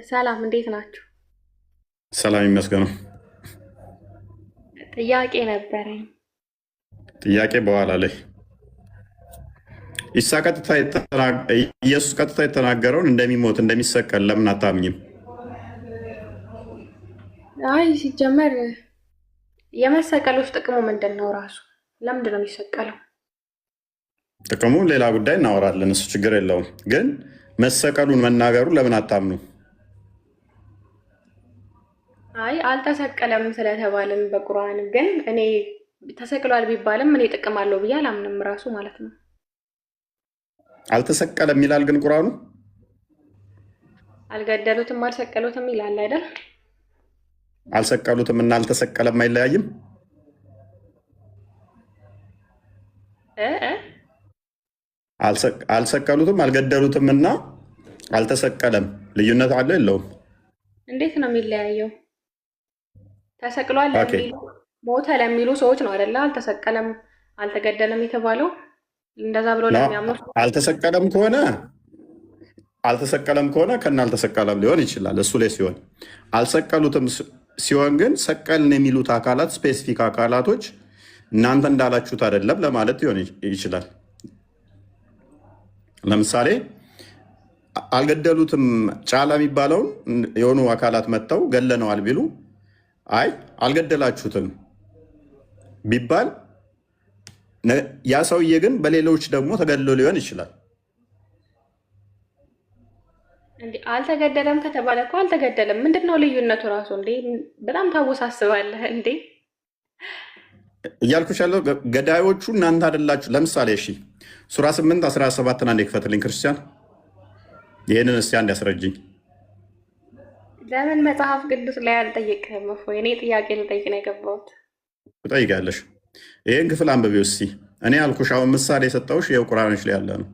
ሰላም እንዴት ናችሁ? ሰላም ይመስገነው። ጥያቄ ነበረኝ። ጥያቄ በኋላ ላይ ኢየሱስ ቀጥታ የተናገረውን እንደሚሞት እንደሚሰቀል ለምን አታምኝም? አይ ሲጀመር የመሰቀሉስ ጥቅሙ ምንድን ነው? ራሱ ለምንድን ነው የሚሰቀለው? ጥቅሙ ሌላ ጉዳይ እናወራለን፣ እሱ ችግር የለውም። ግን መሰቀሉን መናገሩ ለምን አታምኑ? አይ አልተሰቀለም ስለተባልን በቁርአን ግን እኔ ተሰቅሏል ቢባልም እኔ ጥቅም አለው ብዬ አላምንም ራሱ ማለት ነው። አልተሰቀለም ይላል ግን ቁርአኑ። አልገደሉትም አልሰቀሉትም ይላል አይደል? አልሰቀሉትም እና አልተሰቀለም አይለያይም። እ አልሰቀሉትም አልገደሉትም እና አልተሰቀለም ልዩነት አለ የለውም? እንዴት ነው የሚለያየው? ተሰቅሏል ኦኬ ለሚሉ ሞተ ለሚሉ ሰዎች ነው አይደለ? አልተሰቀለም አልተገደለም የተባለው እንደዛ ብሎ ነው። ለሚያምኑ አልተሰቀለም ከሆነ ከና አልተሰቀለም ሊሆን ይችላል። እሱ ላይ ሲሆን አልሰቀሉትም ሲሆን ግን ሰቀልን የሚሉት አካላት ስፔሲፊክ አካላቶች እናንተ እንዳላችሁት አይደለም ለማለት ሊሆን ይችላል። ለምሳሌ አልገደሉትም ጫላ የሚባለውን የሆኑ አካላት መጥተው ገለነዋል ቢሉ አይ አልገደላችሁትም ቢባል ያ ሰውዬ ግን በሌሎች ደግሞ ተገድሎ ሊሆን ይችላል። እንዴ አልተገደለም ከተባለ እኮ አልተገደለም። ምንድነው ልዩነቱ ራሱ? እንዴ በጣም ታወሳስባለህ እንዴ። እያልኩሽ ያለው ገዳዮቹ እናንተ አይደላችሁ። ለምሳሌ እሺ ሱራ 8 17 አንድ ይክፈትልኝ ክርስቲያን። ይህንን እስቲ አንድ ያስረጅኝ። ለምን መጽሐፍ ቅዱስ ላይ አልጠየቅህም? እፎይ እኔ ጥያቄ ልጠይቅ ነው የገባሁት። ትጠይቃለሽ። ይህን ክፍል አንብቤው እስቲ። እኔ ያልኩሽ አሁን ምሳሌ የሰጠውሽ ይኸው ቁርአኖች ላይ ያለ ነው።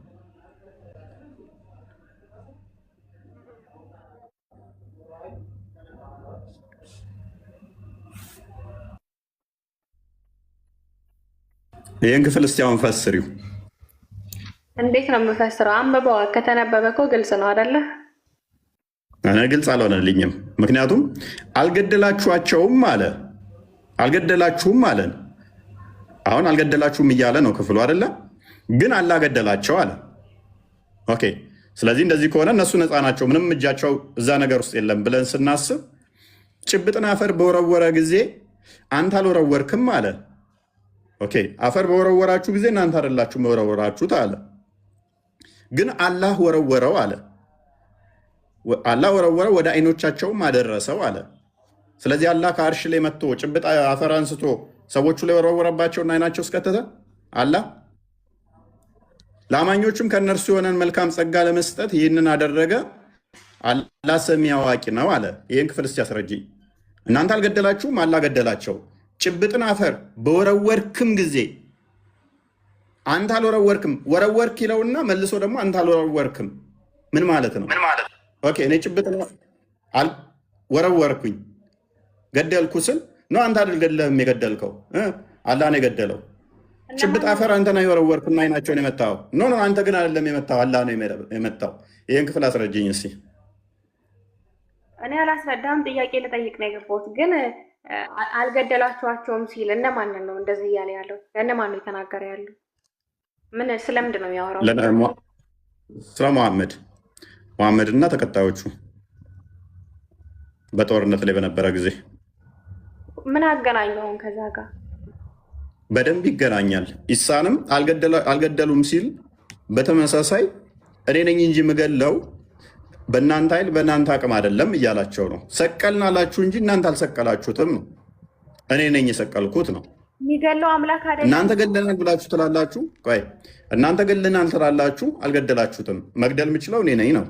ይህን ክፍል እስቲ አሁን ፈስሪው። እንዴት ነው የምፈስረው? አንብበዋ። ከተነበበ እኮ ግልጽ ነው አይደለ? እኔ ግልጽ አልሆነልኝም። ምክንያቱም አልገደላችኋቸውም አለ። አልገደላችሁም አለን። አሁን አልገደላችሁም እያለ ነው ክፍሉ አይደለ? ግን አላገደላቸው አለ። ኦኬ። ስለዚህ እንደዚህ ከሆነ እነሱ ነፃ ናቸው፣ ምንም እጃቸው እዛ ነገር ውስጥ የለም ብለን ስናስብ ጭብጥን አፈር በወረወረ ጊዜ አንተ አልወረወርክም አለ። ኦኬ። አፈር በወረወራችሁ ጊዜ እናንተ አይደላችሁ መወረወራችሁት አለ። ግን አላህ ወረወረው አለ። አላህ ወረወረው ወደ አይኖቻቸውም አደረሰው አለ። ስለዚህ አላህ ከአርሽ ላይ መጥቶ ጭብጥ አፈር አንስቶ ሰዎቹ ላይ ወረወረባቸውና አይናቸው እስከተተ አላህ ለአማኞቹም ከእነርሱ የሆነን መልካም ጸጋ ለመስጠት ይህንን አደረገ። አላህ ሰሚ አዋቂ ነው አለ። ይህን ክፍል እስቲ ያስረጅኝ። እናንተ አልገደላችሁም፣ አላህ ገደላቸው። ጭብጥን አፈር በወረወርክም ጊዜ አንተ አልወረወርክም፣ ወረወርክ ይለውና መልሶ ደግሞ አንተ አልወረወርክም። ምን ማለት ነው? ኦኬ እኔ ጭብጥን ወረወርኩኝ ገደልኩ ስል ነው አንተ አይደለም የገደልከው፣ አላህ ነው የገደለው። ጭብጥ አፈር አንተ ነው የወረወርኩና አይናቸውን የመታው። ኖ አንተ ግን አይደለም የመታው፣ አላህ ነው የመታው። ይህን ክፍል አስረጅኝ እስኪ። እኔ አላስረዳም፣ ጥያቄ ልጠይቅ ነው የገባሁት። ግን አልገደላችኋቸውም ሲል እነማንን ነው እንደዚህ እያለ ያለው? ለእነማን ነው የተናገረ ያለው? ምን ስለምንድን ነው የሚያወራው? ስለ መሐመድ እና ተከታዮቹ በጦርነት ላይ በነበረ ጊዜ። ምን አገናኘውን ከዛ ጋር? በደንብ ይገናኛል። ኢሳንም አልገደሉም ሲል በተመሳሳይ እኔ ነኝ እንጂ የምገለው በእናንተ ኃይል በእናንተ አቅም አይደለም እያላቸው ነው። ሰቀልን አላችሁ እንጂ እናንተ አልሰቀላችሁትም ነው። እኔ ነኝ የሰቀልኩት ነው። የሚገለው አምላክ አይደለም። እናንተ ገለናል ብላችሁ ትላላችሁ። ቆይ እናንተ ገለናል ትላላችሁ፣ አልገደላችሁትም። መግደል የምችለው እኔ ነኝ ነው።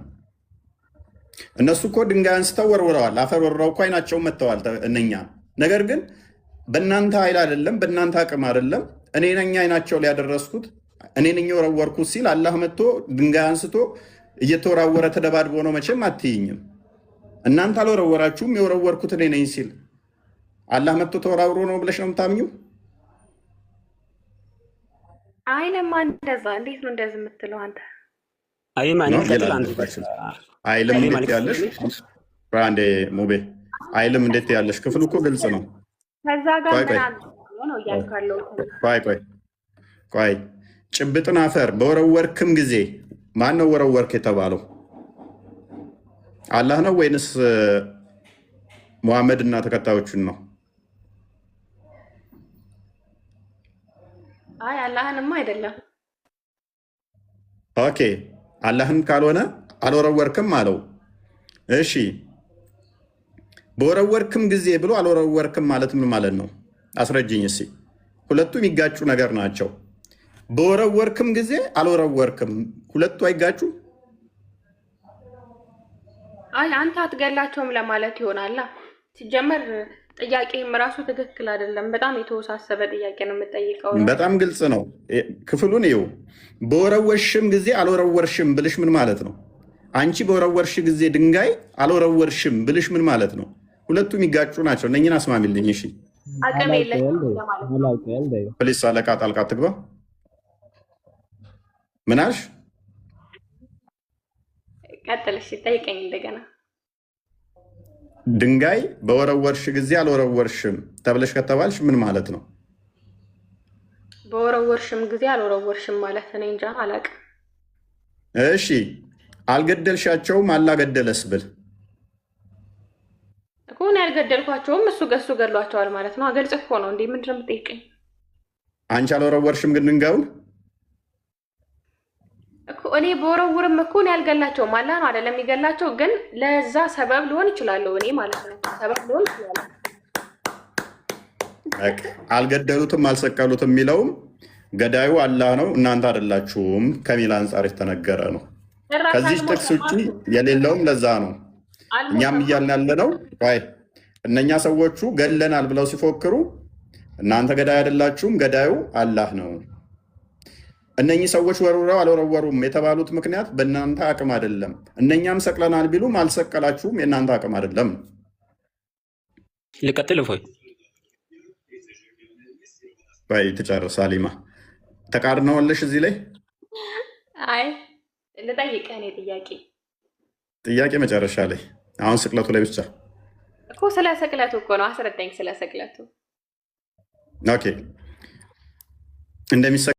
እነሱ እኮ ድንጋይ አንስተው ወርውረዋል፣ አፈር ወርውረው እኮ አይናቸውን መጥተዋል እነኛ። ነገር ግን በእናንተ ኃይል አይደለም በእናንተ አቅም አይደለም፣ እኔ ነኝ አይናቸው ላይ ያደረስኩት፣ እኔ ነኝ የወረወርኩት ሲል አላህ መጥቶ ድንጋይ አንስቶ እየተወራወረ ተደባድቦ ነው። መቼም አትይኝም። እናንተ አልወረወራችሁም፣ የወረወርኩት እኔ ነኝ ሲል አላህ መጥቶ ተወራውሮ ነው ብለሽ ነው የምታምኚው? አይለማ እንደዛ። እንዴት ነው እንደዚህ የምትለው አንተ? ነው ይላል። አይልም እንዴት ያለሽ አንዴ ሙቤ አይልም እንዴት ያለሽ ክፍሉ እኮ ግልጽ ነው። ከዛ ጋር ምን ነው ያልካለው? ቆይ ጭብጥን አፈር በወረወርክም ጊዜ ማን ነው ወረወርክ የተባለው? አላህ ነው ወይንስ ሙሐመድ እና ተከታዮቹን ነው? አይ አላህንማ አይደለም። ኦኬ አላህን ካልሆነ አልወረወርክም አለው። እሺ በወረወርክም ጊዜ ብሎ አልወረወርክም ማለት ምን ማለት ነው? አስረጅኝ እስኪ። ሁለቱም የሚጋጩ ነገር ናቸው። በወረወርክም ጊዜ አልወረወርክም ሁለቱ አይጋጩ? አይ አንተ አትገላቸውም ለማለት ይሆናል። ሲጀመር ጥያቄም ራሱ ትክክል አይደለም። በጣም የተወሳሰበ ጥያቄ ነው የምጠይቀው። በጣም ግልጽ ነው። ክፍሉን ይኸው። በወረወርሽም ጊዜ አልወረወርሽም ብልሽ ምን ማለት ነው? አንቺ በወረወርሽ ጊዜ ድንጋይ አልወረወርሽም ብልሽ ምን ማለት ነው? ሁለቱም የሚጋጩ ናቸው። እነኝን አስማሚልኝ። እሺ አቅም የለሽም። ፕሊስ አለቃ ጣልቃ ትግባ። ምን አልሽ? ቀጥልሽ ጠይቀኝ እንደገና። ድንጋይ በወረወርሽ ጊዜ አልወረወርሽም ተብለሽ ከተባልሽ ምን ማለት ነው? በወረወርሽም ጊዜ አልወረወርሽም ማለት እኔ እንጃ አላውቅም። እሺ አልገደልሻቸውም አላገደለስ ብል እኮ እኔ ያልገደልኳቸውም እሱ ገድሏቸዋል ማለት ነው። አገልጽ እኮ ነው እንዴ? ምንድን ነው የምጠይቀኝ? አንቺ አልወረወርሽም ግን ድንጋዩን እኮ እኔ በወረውርም እኮ እኔ ያልገላቸውም አላህ ነው አይደለም የሚገላቸው፣ ግን ለዛ ሰበብ ሊሆን ይችላለሁ እኔ ማለት ነው። ሰበብ ሊሆን ይችላል። አልገደሉትም አልሰቀሉትም የሚለውም ገዳዩ አላህ ነው እናንተ አይደላችሁም ከሚል አንጻር የተነገረ ነው። ከዚህ ጥቅስ ውጭ የሌለውም ለዛ ነው። እኛም እያልን ያለ ነው። እነኛ ሰዎቹ ገለናል ብለው ሲፎክሩ እናንተ ገዳይ አይደላችሁም፣ ገዳዩ አላህ ነው። እነኚህ ሰዎች ወርውረው አልወረወሩም የተባሉት ምክንያት በእናንተ አቅም አይደለም። እነኛም ሰቅለናል ቢሉም አልሰቀላችሁም፣ የእናንተ አቅም አይደለም። ልቀጥል ወይ ትጨርስ አሊማ። ተቃርነዋለሽ እዚህ ላይ? አይ ልጠይቅህ እኔ ጥያቄ መጨረሻ ላይ። አሁን ስቅለቱ ላይ ብቻ እኮ ስለ ስቅለቱ እኮ ነው። አስረዳኝ ስለ ስቅለቱ። ኦኬ እንደሚሰ